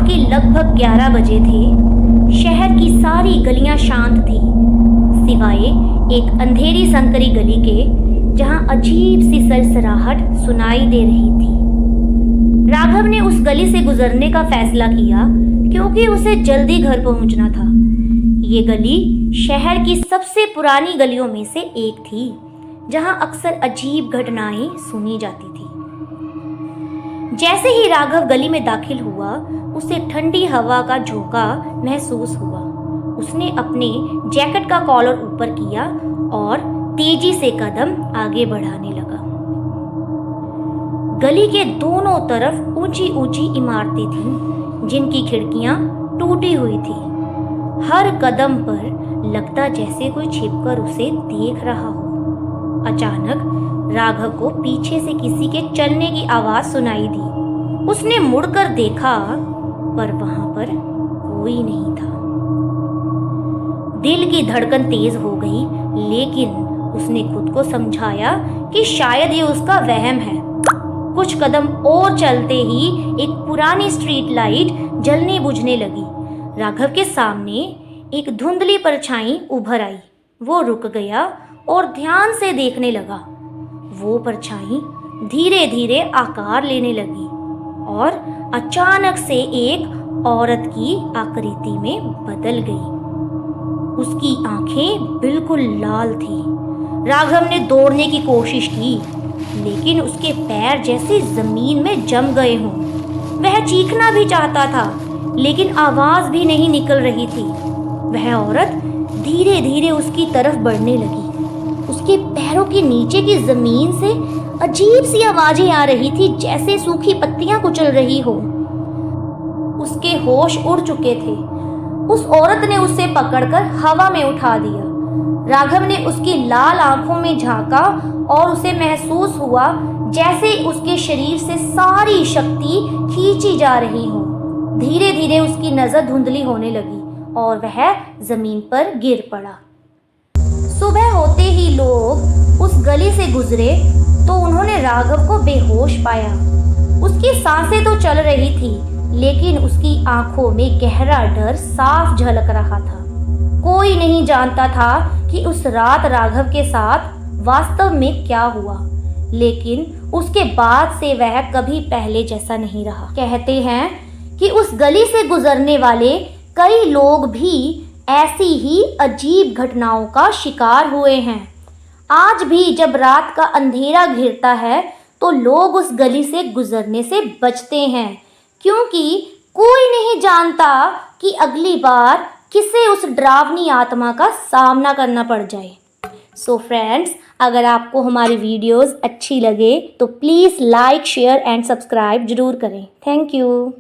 रात के लगभग 11 बजे थे। शहर की सारी गलियां शांत थी, सिवाय एक अंधेरी संकरी गली के, जहां अजीब सी सरसराहट सुनाई दे रही थी। राघव ने उस गली से गुजरने का फैसला किया क्योंकि उसे जल्दी घर पहुंचना था। ये गली शहर की सबसे पुरानी गलियों में से एक थी, जहां अक्सर अजीब घटनाएं सुनी जाती थी। जैसे ही राघव गली में दाखिल हुआ, उसे ठंडी हवा का झोंका महसूस हुआ। उसने अपने जैकेट का कॉलर ऊपर किया और तेजी से कदम आगे बढ़ाने लगा। गली के दोनों तरफ ऊंची ऊंची इमारतें थीं, जिनकी खिड़कियां टूटी हुई थी। हर कदम पर लगता जैसे कोई छिपकर उसे देख रहा हो। अचानक राघव को पीछे से किसी के चलने की आवाज सुनाई दी। उसने मुड़कर देखा, पर वहां पर कोई नहीं था। दिल की धड़कन तेज हो गई, लेकिन उसने खुद को समझाया कि शायद ये उसका वहम है। कुछ कदम और चलते ही एक पुरानी स्ट्रीट लाइट जलने बुझने लगी। राघव के सामने एक धुंधली परछाई उभर आई। वो रुक गया और ध्यान से देखने लगा। वो परछाई धीरे धीरे आकार लेने लगी और अचानक से एक औरत की आकृति में बदल गई। उसकी आंखें बिल्कुल लाल थी। राघव ने दौड़ने की कोशिश की, लेकिन उसके पैर जैसे जमीन में जम गए हों। वह चीखना भी चाहता था, लेकिन आवाज भी नहीं निकल रही थी। वह औरत धीरे धीरे उसकी तरफ बढ़ने लगी। उसके पैरों के नीचे की जमीन से अजीब सी आवाजें आ रही थी, जैसे सूखी पत्तियां कुचल रही हो। उसके होश उड़ चुके थे। उस औरत ने उसे पकड़कर हवा में उठा दिया। राघव ने उसकी लाल आंखों में झांका और उसे महसूस हुआ जैसे उसके शरीर से सारी शक्ति खींची जा रही हो। धीरे धीरे उसकी नजर धुंधली होने लगी और वह जमीन पर गिर पड़ा। सुबह होते ही लोग उस गली से गुजरे तो उन्होंने राघव को बेहोश पाया। उसकी सांसें तो चल रही थी, लेकिन उसकी आंखों में गहरा डर साफ झलक रहा था। कोई नहीं जानता था कि उस रात राघव के साथ वास्तव में क्या हुआ, लेकिन उसके बाद से वह कभी पहले जैसा नहीं रहा। कहते हैं कि उस गली से गुजरने वाले कई लोग भी ऐसी ही अजीब घटनाओं का शिकार हुए हैं। आज भी जब रात का अंधेरा घिरता है तो लोग उस गली से गुजरने से बचते हैं, क्योंकि कोई नहीं जानता कि अगली बार किसे उस डरावनी आत्मा का सामना करना पड़ जाए। सो फ्रेंड्स, अगर आपको हमारी वीडियोस अच्छी लगे तो please like, share and subscribe जरूर करें। Thank you.